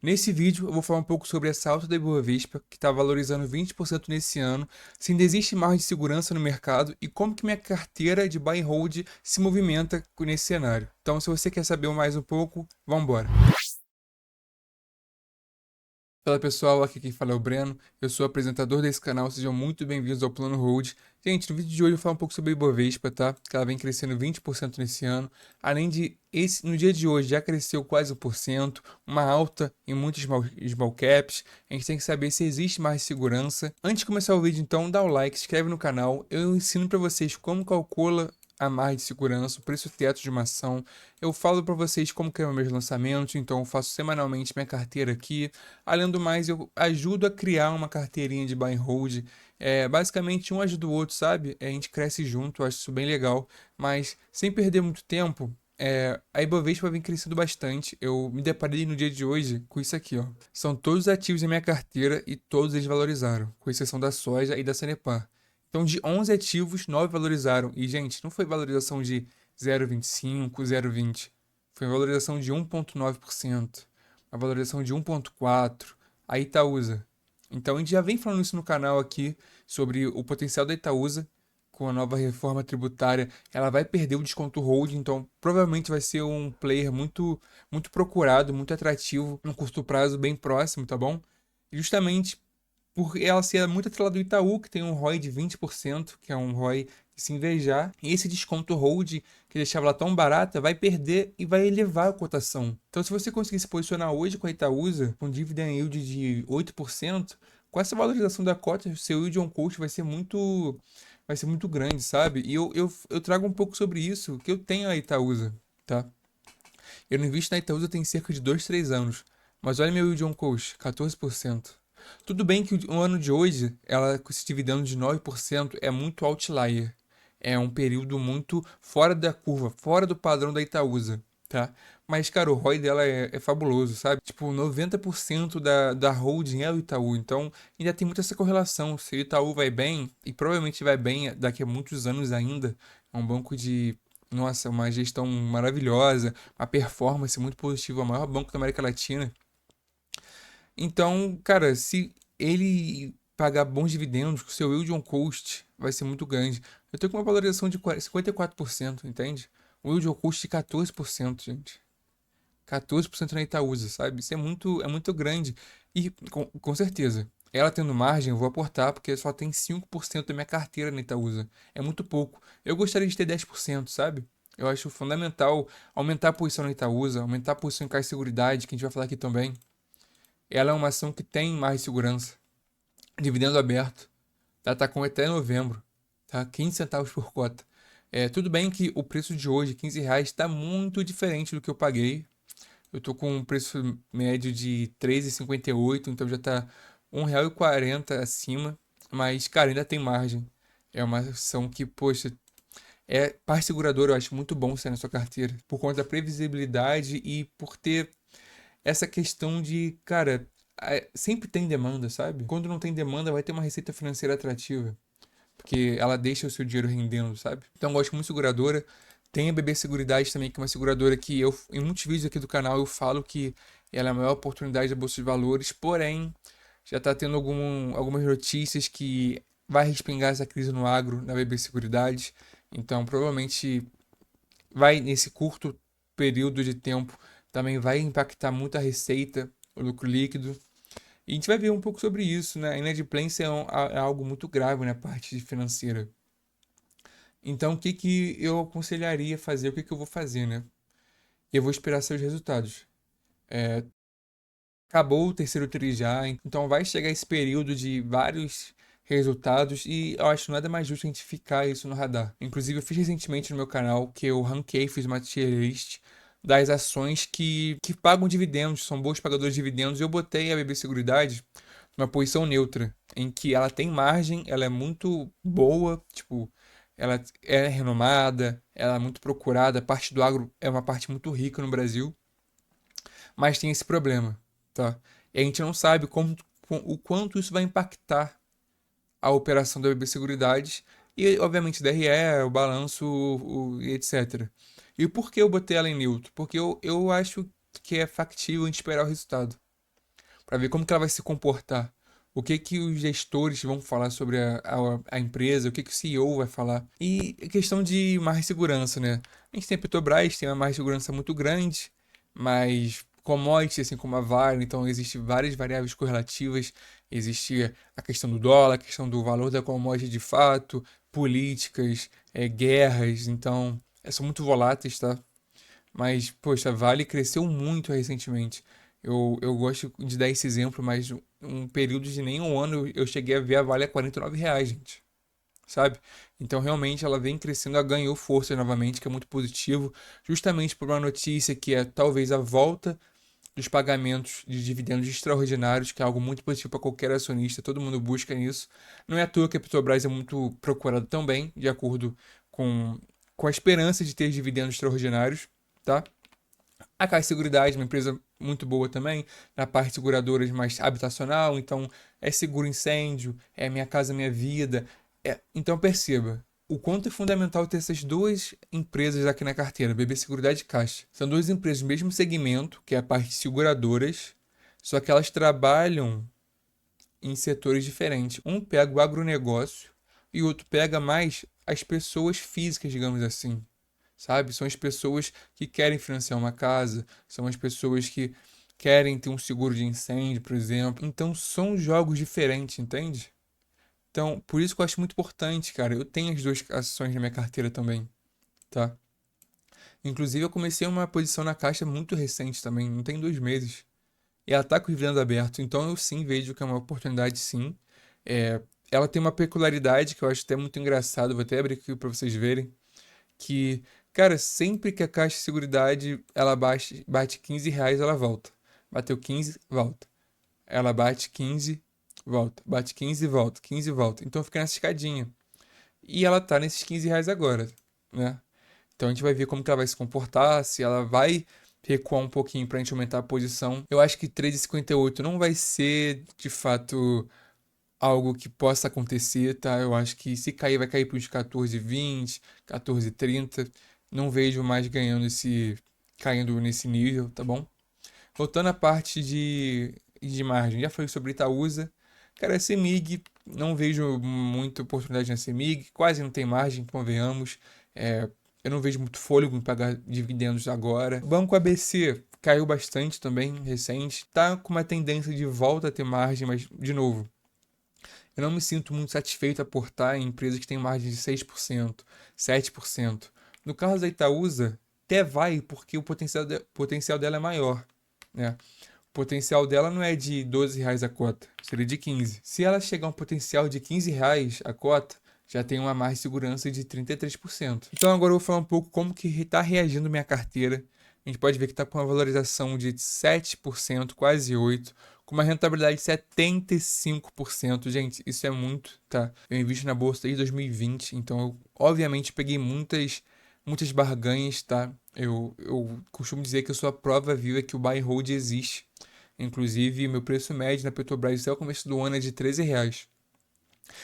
Nesse vídeo eu vou falar um pouco sobre essa alta da Ibovespa, que está valorizando 20% nesse ano, se ainda existe margem de segurança no mercado e como que minha carteira de buy and hold se movimenta nesse cenário. Então, se você quer saber mais um pouco, vamos embora. Fala pessoal, aqui quem fala é o Breno, eu sou apresentador desse canal, sejam muito bem-vindos ao Plano Hold. Gente, no vídeo de hoje eu vou falar um pouco sobre a Ibovespa, tá? Que ela vem crescendo 20% nesse ano, além de, no dia de hoje já cresceu quase 1%, uma alta em muitos small caps, a gente tem que saber se existe mais segurança. Antes de começar o vídeo então, dá o like, se inscreve no canal, eu ensino para vocês como calcula a margem de segurança, o preço teto de uma ação. Eu falo para vocês como criar meus lançamentos, então eu faço semanalmente minha carteira aqui. Além do mais, eu ajudo a criar uma carteirinha de buy and hold. Basicamente, um ajuda o outro, sabe? A gente cresce junto, eu acho isso bem legal. Mas, sem perder muito tempo, a Ibovespa vem crescendo bastante. Eu me deparei no dia de hoje com isso aqui, ó. São todos os ativos da minha carteira e todos eles valorizaram, com exceção da soja e da Sanepar. Então, de 11 ativos, 9 valorizaram. E, gente, não foi valorização de 0,25, 0,20. Foi uma valorização de 1,9%. Uma valorização de 1,4%. A Itaúsa. Então, a gente já vem falando isso no canal aqui, sobre o potencial da Itaúsa. Com a nova reforma tributária, ela vai perder o desconto hold, então provavelmente vai ser um player muito, muito procurado, muito atrativo, no curto prazo bem próximo, tá bom? Justamente por ela ser muito atrelada do Itaú, que tem um ROI de 20%, que é um ROI de se invejar. E esse desconto hold, que deixava ela tão barata, vai perder e vai elevar a cotação. Então, se você conseguir se posicionar hoje com a Itaúsa, com dividend yield de 8%, com essa valorização da cota, seu yield on cost vai ser muito grande, sabe? E eu trago um pouco sobre isso, que eu tenho a Itaúsa, tá? Eu não invisto na Itaúsa tem cerca de 2, 3 anos. Mas olha meu yield on cost, 14%. Tudo bem que o ano de hoje, ela com esse dividendo de 9% é muito outlier. É um período muito fora da curva, fora do padrão da Itaúsa, tá? Mas, cara, o ROI dela é fabuloso, sabe? Tipo, 90% da holding é o Itaú. Então, ainda tem muita essa correlação. Se o Itaú vai bem, e provavelmente vai bem daqui a muitos anos ainda, é um banco de, nossa, uma gestão maravilhosa, uma performance muito positiva, o maior banco da América Latina. Então, cara, se ele pagar bons dividendos, o seu yield on cost vai ser muito grande. Eu tô com uma valorização de 54%, entende? O yield on cost de 14%, gente. 14% na Itaúsa, sabe? Isso é muito grande. E, com certeza, ela tendo margem, eu vou aportar, porque só tem 5% da minha carteira na Itaúsa. É muito pouco. Eu gostaria de ter 10%, sabe? Eu acho fundamental aumentar a posição na Itaúsa, aumentar a posição em Caixa Seguridade, que a gente vai falar aqui também. Ela é uma ação que tem mais segurança. Dividendo aberto. Tá com até novembro. Tá? 15 centavos por cota. Tudo bem que o preço de hoje, R$ 15, está muito diferente do que eu paguei. Eu tô com um preço médio de 3,58, então já tá R$ 1,40 acima. Mas, cara, ainda tem margem. É uma ação que, poxa, parte seguradora eu acho muito bom ser na sua carteira. Por conta da previsibilidade e por ter essa questão de, cara, sempre tem demanda, sabe? Quando não tem demanda, vai ter uma receita financeira atrativa, porque ela deixa o seu dinheiro rendendo, sabe? Então eu gosto muito de seguradora. Tem a BB Seguridade também, que é uma seguradora que eu, em muitos vídeos aqui do canal, eu falo que ela é a maior oportunidade da Bolsa de Valores, porém, já tá tendo algumas notícias que vai respingar essa crise no agro, na BB Seguridade. Então, provavelmente vai nesse curto período de tempo também vai impactar muito a receita, o lucro líquido. E a gente vai ver um pouco sobre isso, né? A inadimplência é algo muito grave na parte financeira. Então, o que que eu aconselharia fazer? O que que eu vou fazer, né? Eu vou esperar seus resultados. Acabou o terceiro tri já, então vai chegar esse período de vários resultados e eu acho nada mais justo a gente ficar isso no radar. Inclusive, eu fiz recentemente no meu canal que eu ranquei, fiz uma tier list das ações que pagam dividendos, são bons pagadores de dividendos. Eu botei a BB Seguridade numa posição neutra, em que ela tem margem, ela é muito boa, tipo, ela é renomada, ela é muito procurada, a parte do agro é uma parte muito rica no Brasil, mas tem esse problema, tá? E a gente não sabe o quanto isso vai impactar a operação da BB Seguridades e, obviamente, DRE, o balanço e etc. E por que eu botei ela em neutro? Porque eu acho que é factível a gente esperar o resultado. para ver como que ela vai se comportar. O que que os gestores vão falar sobre a empresa, o que que o CEO vai falar. E a questão de mais segurança, né? A gente tem a Petrobras, tem uma mais segurança muito grande, mas commodities, assim como a Vale, então existem várias variáveis correlativas. Existe a questão do dólar, a questão do valor da commodity de fato, políticas, guerras, então são muito voláteis, tá? Mas, poxa, a Vale cresceu muito recentemente. Eu gosto de dar esse exemplo, mas um período de nem um ano eu cheguei a ver a Vale a R$ 49, gente. Sabe? Então, realmente, ela vem crescendo, ela ganhou força novamente, que é muito positivo, justamente por uma notícia que é talvez a volta dos pagamentos de dividendos extraordinários, que é algo muito positivo para qualquer acionista, todo mundo busca nisso. Não é à toa que a Petrobras é muito procurada também, de acordo com, com a esperança de ter dividendos extraordinários, tá? A Caixa Seguridade, uma empresa muito boa também, na parte de seguradoras mais habitacional, então é seguro incêndio, é Minha Casa Minha Vida. Então perceba, o quanto é fundamental ter essas duas empresas aqui na carteira, BB Seguridade e Caixa. São duas empresas do mesmo segmento, que é a parte de seguradoras, só que elas trabalham em setores diferentes. Um pega o agronegócio e o outro pega mais as pessoas físicas, digamos assim, sabe? São as pessoas que querem financiar uma casa, são as pessoas que querem ter um seguro de incêndio, por exemplo. Então são jogos diferentes, entende? Então, por isso que eu acho muito importante, cara. Eu tenho as duas ações na minha carteira também, tá? Inclusive, eu comecei uma posição na Caixa muito recente também, não tem 2 meses. E ela tá com o dividendo aberto, então eu sim vejo que é uma oportunidade, sim. É, ela tem uma peculiaridade que eu acho até muito engraçado, vou até abrir aqui para vocês verem, que, cara, sempre que a Caixa de Seguridade ela bate R$ 15, ela volta. Bateu 15, volta. Ela bate 15, volta. Bate 15, volta. 15, volta. Então fica nessa escadinha. E ela tá nesses R$ 15 agora, né? Então a gente vai ver como que ela vai se comportar, se ela vai recuar um pouquinho pra gente aumentar a posição. Eu acho que 13,58 não vai ser, de fato, algo que possa acontecer, tá? Eu acho que se cair, vai cair para uns 14,20, 14,30. Não vejo mais caindo nesse nível, tá bom? Voltando à parte de margem, já falei sobre Itaúsa. Cara, a CEMIG, não vejo muita oportunidade na CEMIG, quase não tem margem, convenhamos. É, eu não vejo muito fôlego em pagar dividendos agora. O Banco ABC caiu bastante também, recente. Tá com uma tendência de volta a ter margem, mas, de novo, eu não me sinto muito satisfeito a aportar em empresas que têm margem de 6%, 7%. No caso da Itaúsa, até vai, porque o potencial dela é maior, né? O potencial dela não é de R$ 12 a cota, seria de 15. Se ela chegar a um potencial de R$ 15 a cota, já tem uma margem de segurança de 33%. Então agora eu vou falar um pouco como que está reagindo minha carteira. A gente pode ver que está com uma valorização de 7%, quase 8%, com uma rentabilidade de 75%. Gente, isso é muito, tá? Eu invisto na bolsa desde 2020, então eu obviamente peguei muitas barganhas, tá? Eu costumo dizer que eu sou a prova viva que o buy and hold existe. Inclusive, meu preço médio na Petrobras até o começo do ano é de R$ 13.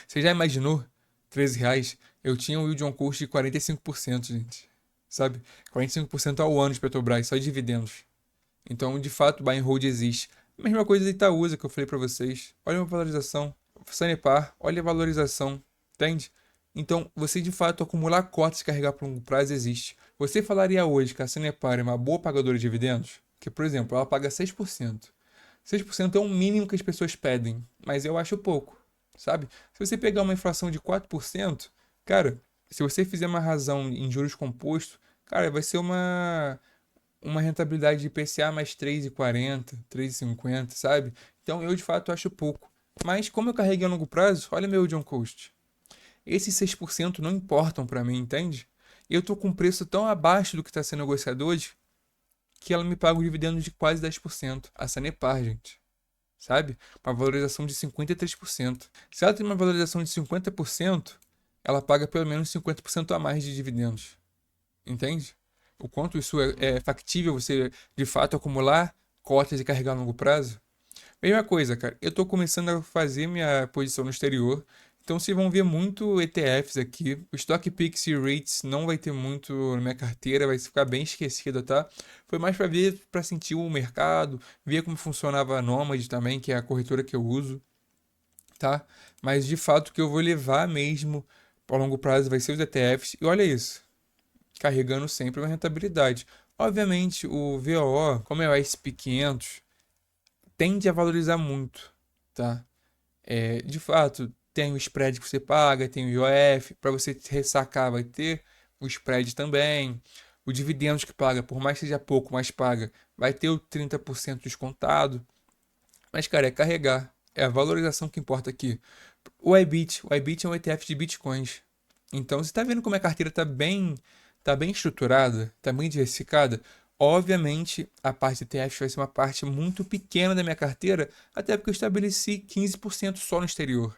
Você já imaginou? R$ 13? Eu tinha um yield on cost de 45%, gente. Sabe? 45% ao ano de Petrobras, só de dividendos. Então, de fato, buy and hold existe. Mesma coisa da Itaúsa que eu falei para vocês. Olha a valorização. Sanepar, olha a valorização. Entende? Então, você de fato acumular cotas e carregar para longo prazo existe. Você falaria hoje que a Sanepar é uma boa pagadora de dividendos? Que, por exemplo, ela paga 6%. 6% é o mínimo que as pessoas pedem, mas eu acho pouco, sabe? Se você pegar uma inflação de 4%, cara, se você fizer uma razão em juros compostos, cara, vai ser uma rentabilidade de IPCA mais 3,40, 3,50, sabe? Então eu de fato acho pouco. Mas como eu carreguei a longo prazo, olha meu John Coast. Esses 6% não importam para mim, entende? E eu tô com um preço tão abaixo do que está sendo negociado hoje que ela me paga um dividendo de quase 10%. A Sanepar, gente. Sabe? Uma valorização de 53%. Se ela tem uma valorização de 50%, ela paga pelo menos 50% a mais de dividendos. Entende? O quanto isso é factível você, de fato, acumular cotas e carregar a longo prazo? Mesma coisa, cara. Eu tô começando a fazer minha posição no exterior. Então vocês vão ver muito ETFs aqui. O Stock Picks e REITs não vai ter muito na minha carteira, vai ficar bem esquecida, tá? Foi mais para ver, para sentir o mercado, ver como funcionava a Nomad também, que é a corretora que eu uso, tá? Mas de fato o que eu vou levar mesmo a longo prazo vai ser os ETFs. E olha isso, carregando sempre uma rentabilidade. Obviamente, o VOO, como é o SP 500, tende a valorizar muito, tá? De fato, tem o spread que você paga, tem o IOF, para você ressacar vai ter o spread também. O dividendos que paga, por mais que seja pouco, mas paga, vai ter o 30% descontado. Mas, cara, é carregar. É a valorização que importa aqui. O IBIT é um ETF de bitcoins. Então, você está vendo como a carteira tá bem estruturada, tá bem diversificada. Obviamente, a parte de ETF vai ser uma parte muito pequena da minha carteira, até porque eu estabeleci 15% só no exterior,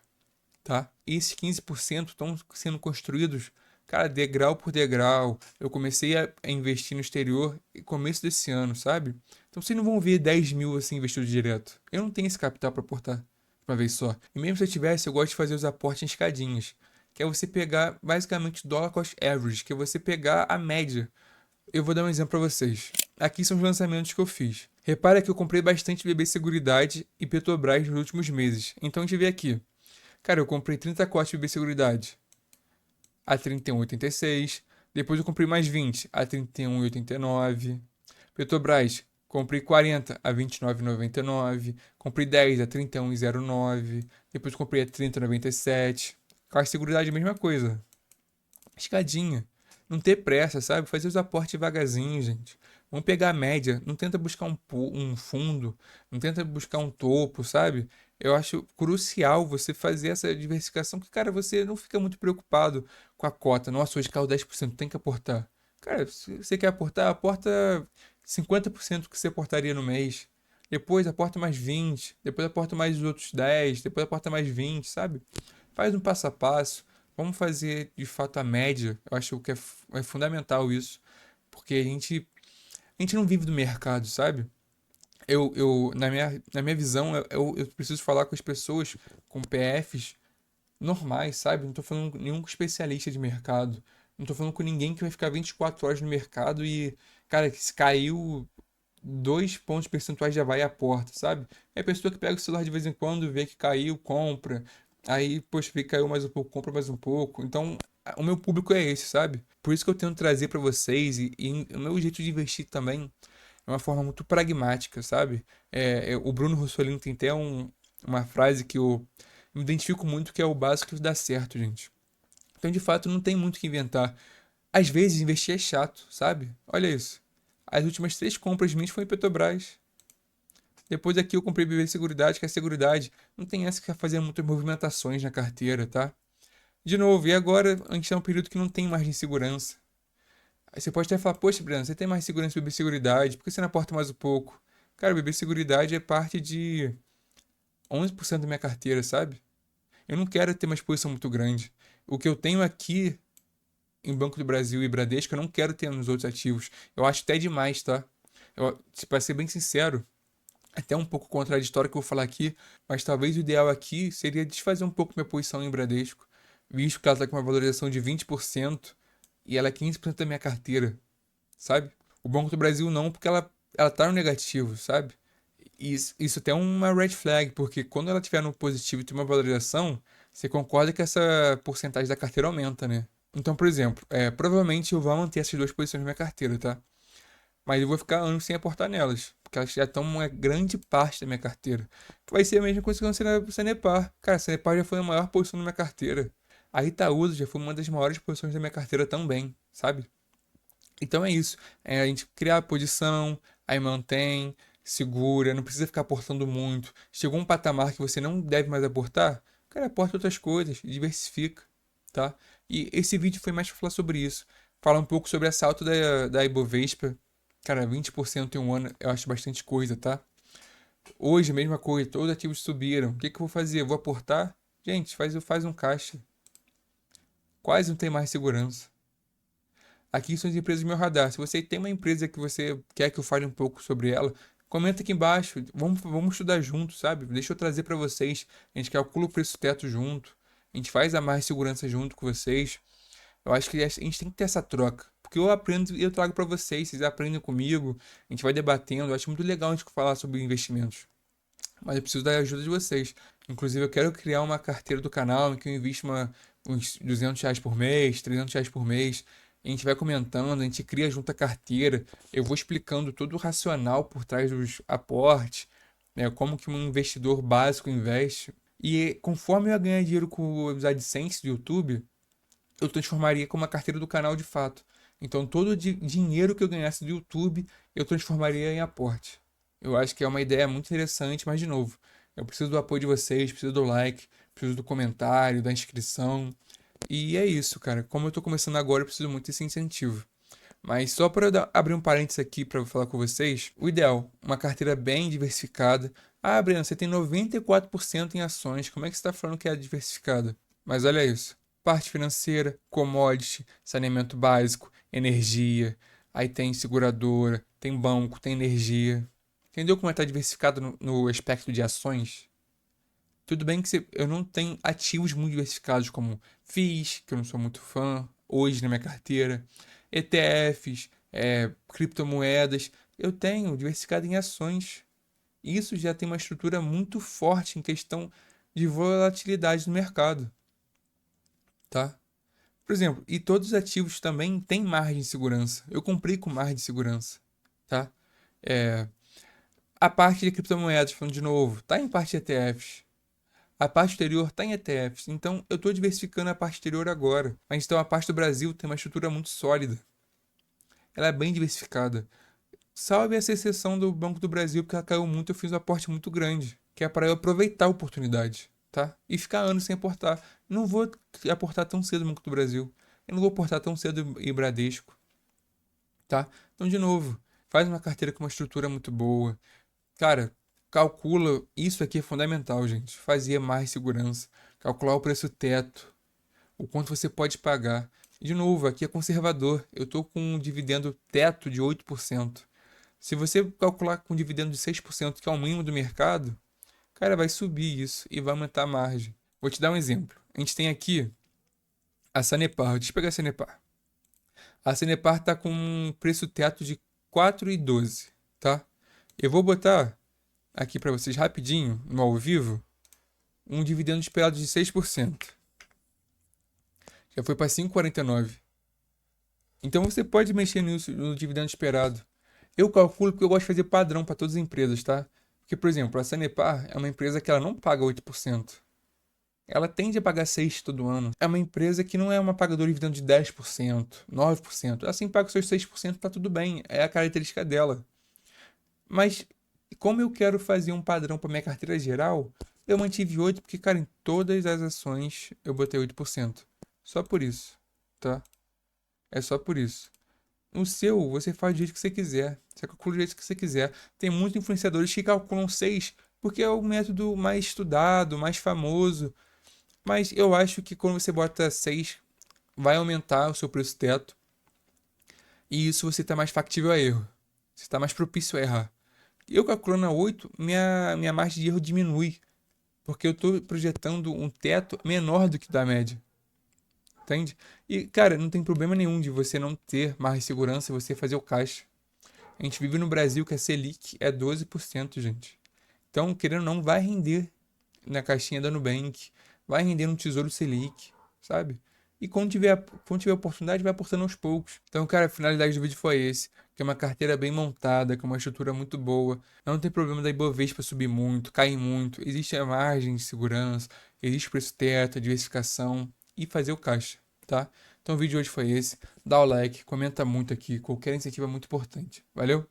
tá? E esses 15% estão sendo construídos, cara, degrau por degrau. Eu comecei a investir no exterior no começo desse ano, sabe? Então vocês não vão ver 10 mil assim investidos direto. Eu não tenho esse capital para aportar de uma vez só. E mesmo se eu tivesse, eu gosto de fazer os aportes em escadinhas. Que é você pegar basicamente dollar cost average, que é você pegar a média. Eu vou dar um exemplo para vocês. Aqui são os lançamentos que eu fiz. Repara que eu comprei bastante BB Seguridade e Petrobras nos últimos meses. Então a gente vê aqui. Cara, eu comprei 30 cotas de BB Seguridade a 31,86. Depois eu comprei mais 20 a 31,89. Petrobras, comprei 40 a 29,99. Comprei 10 a 31,09. Depois comprei a 30,97. Com a Seguridade, a mesma coisa. Escadinha. Não ter pressa, sabe? Fazer os aportes devagarzinho, gente. Vamos pegar a média. Não tenta buscar um fundo. Não tenta buscar um topo, sabe? Eu acho crucial você fazer essa diversificação, que, cara, você não fica muito preocupado com a cota. Nossa, hoje caiu 10%, tem que aportar. Cara, se você quer aportar, aporta 50% que você aportaria no mês. Depois aporta mais 20, depois aporta mais os outros 10, depois aporta mais 20, sabe? Faz um passo a passo. Vamos fazer de fato a média. Eu acho que é fundamental isso, porque a gente não vive do mercado, sabe? Na minha visão, eu preciso falar com as pessoas com PFs normais, sabe? Não tô falando com nenhum especialista de mercado. Não tô falando com ninguém que vai ficar 24 horas no mercado e, cara, que se caiu 2 pontos percentuais já vai à porta, sabe? É a pessoa que pega o celular de vez em quando, vê que caiu, compra. Aí, poxa, vê que caiu mais um pouco, compra mais um pouco. Então, o meu público é esse, sabe? Por isso que eu tento trazer para vocês e o meu jeito de investir também é uma forma muito pragmática, sabe? O Bruno Rossolini tem até uma frase que eu me identifico muito, que é o básico que dá certo, gente. Então, de fato, não tem muito o que inventar. Às vezes, investir é chato, sabe? Olha isso. As últimas 3 compras minhas foi em Petrobras. Depois aqui eu comprei BB Seguridade, que a Seguridade não tem essa que fazer muitas movimentações na carteira, tá? De novo, e agora a gente está num período que não tem margem de segurança. Aí você pode até falar, poxa, Breno, você tem mais segurança em BB Seguridade, por que você não aporta mais um pouco? Cara, o BB Seguridade é parte de 11% da minha carteira, sabe? Eu não quero ter uma exposição muito grande. O que eu tenho aqui em Banco do Brasil e Bradesco, eu não quero ter nos outros ativos. Eu acho até demais, tá? Para ser bem sincero, até um pouco contraditório que eu vou falar aqui, mas talvez o ideal aqui seria desfazer um pouco minha posição em Bradesco, visto que ela está com uma valorização de 20% e ela é 15% da minha carteira, sabe? O Banco do Brasil não, porque ela tá no negativo, sabe? Isso até é uma red flag, porque quando ela estiver no positivo e tem uma valorização, você concorda que essa porcentagem da carteira aumenta, né? Então, por exemplo, provavelmente eu vou manter essas 2 posições na minha carteira, tá? Mas eu vou ficar anos sem aportar nelas, porque elas já estão uma grande parte da minha carteira. Vai ser a mesma coisa que a Sanepar. Cara, a Sanepar já foi a maior posição da minha carteira. A Itaúsa já foi uma das maiores posições da minha carteira também, sabe? Então é isso. A gente cria a posição, aí mantém, segura, não precisa ficar aportando muito. Chegou um patamar que você não deve mais aportar, cara, aporta outras coisas, diversifica, tá? E esse vídeo foi mais para falar sobre isso. Fala um pouco sobre essa alta da Ibovespa. Cara, 20% em um ano eu acho bastante coisa, tá? Hoje, a mesma coisa, todos os ativos subiram. O que que eu vou fazer? Eu vou aportar? Gente, faz um caixa. Quase não tem mais segurança. Aqui são as empresas do meu radar. Se você tem uma empresa que você quer que eu fale um pouco sobre ela, comenta aqui embaixo. Vamos estudar junto, sabe? Deixa eu trazer para vocês. A gente calcula o preço teto junto. a gente faz a mais segurança junto com vocês. Eu acho que a gente tem que ter essa troca. Porque eu aprendo e eu trago para vocês, vocês aprendem comigo, a gente vai debatendo. Eu acho muito legal a gente falar sobre investimentos. Mas eu preciso da ajuda de vocês. Inclusive, eu quero criar uma carteira do canal em que eu invisto uns R$ 200 por mês, R$ 300 por mês. A gente vai comentando, a gente cria junto a carteira. Eu vou explicando todo o racional por trás dos aportes, né? Como que um investidor básico investe. E conforme eu ganhar dinheiro com os AdSense do YouTube, eu transformaria como uma carteira do canal de fato. Então, todo o dinheiro que eu ganhasse do YouTube, eu transformaria em aporte. Eu acho que é uma ideia muito interessante, mas de novo, eu preciso do apoio de vocês, preciso do like, preciso do comentário, da inscrição. E é isso, cara. Como eu tô começando agora, eu preciso muito desse incentivo. Mas só para abrir um parênteses aqui para falar com vocês, o ideal, uma carteira bem diversificada. Ah, Breno, você tem 94% em ações, como é que você está falando que é diversificada? Mas olha isso, parte financeira, commodity, saneamento básico, energia, aí tem seguradora, tem banco, tem energia. Entendeu como é que está diversificado no aspecto de ações? Tudo bem que eu não tenho ativos muito diversificados como FIIs, que eu não sou muito fã, hoje na minha carteira, ETFs, criptomoedas. Eu tenho diversificado em ações. Isso já tem uma estrutura muito forte em questão de volatilidade no mercado, tá? Por exemplo, e todos os ativos também têm margem de segurança. Eu comprei com margem de segurança, tá? É, a parte de criptomoedas, falando de novo, tá em parte de ETFs. A parte exterior está em ETFs, então eu estou diversificando a parte exterior agora. Mas então a parte do Brasil tem uma estrutura muito sólida. Ela é bem diversificada. Salve essa exceção do Banco do Brasil, porque ela caiu muito, eu fiz um aporte muito grande. Que é para eu aproveitar a oportunidade, tá? E ficar anos sem aportar. Não vou aportar tão cedo no Banco do Brasil. Eu não vou aportar tão cedo em Bradesco, tá? Então, de novo, faz uma carteira com uma estrutura muito boa. Cara, calcula, isso aqui é fundamental, gente. Fazia mais segurança. Calcular o preço teto, o quanto você pode pagar. De novo, aqui é conservador. Eu estou com um dividendo teto de 8%. Se você calcular com um dividendo de 6%, que é o mínimo do mercado, cara, vai subir isso e vai aumentar a margem. Vou te dar um exemplo. A gente tem aqui a Sanepar. Deixa eu pegar a Sanepar. A Sanepar está com um preço teto de 4,12, tá? Eu vou botar aqui para vocês rapidinho, no ao vivo, um dividendo esperado de 6%. Já foi para 5,49. Então você pode mexer nisso, no dividendo esperado. Eu calculo porque eu gosto de fazer padrão para todas as empresas, tá? Porque, por exemplo, a Sanepar é uma empresa que ela não paga 8%. Ela tende a pagar 6% todo ano. É uma empresa que não é uma pagadora de dividendo de 10%, 9%. Ela sempre paga os seus 6%, tá tudo bem. É a característica dela. Mas como eu quero fazer um padrão para minha carteira geral, eu mantive 8 porque, cara, em todas as ações eu botei 8%. Só por isso, tá? É só por isso. No seu, você faz do jeito que você quiser. Você calcula do jeito que você quiser. Tem muitos influenciadores que calculam 6 porque é o método mais estudado, mais famoso. Mas eu acho que quando você bota 6, vai aumentar o seu preço teto. E isso você está mais factível a erro. Você está mais propício a errar. Eu calculando a 8, minha margem de erro diminui. Porque eu estou projetando um teto menor do que da média. Entende? E, cara, não tem problema nenhum de você não ter mais segurança e você fazer o caixa. A gente vive no Brasil que a Selic é 12%, gente. Então, querendo ou não, vai render na caixinha da Nubank, vai render no Tesouro Selic, sabe? E quando tiver oportunidade, vai aportando aos poucos. Então, cara, a finalidade do vídeo foi esse, que é uma carteira bem montada, com uma estrutura muito boa. Não tem problema da Ibovespa subir muito, cair muito. Existe a margem de segurança, existe preço teto, diversificação e fazer o caixa, tá? Então o vídeo de hoje foi esse. Dá o like, comenta muito aqui, qualquer incentivo é muito importante. Valeu?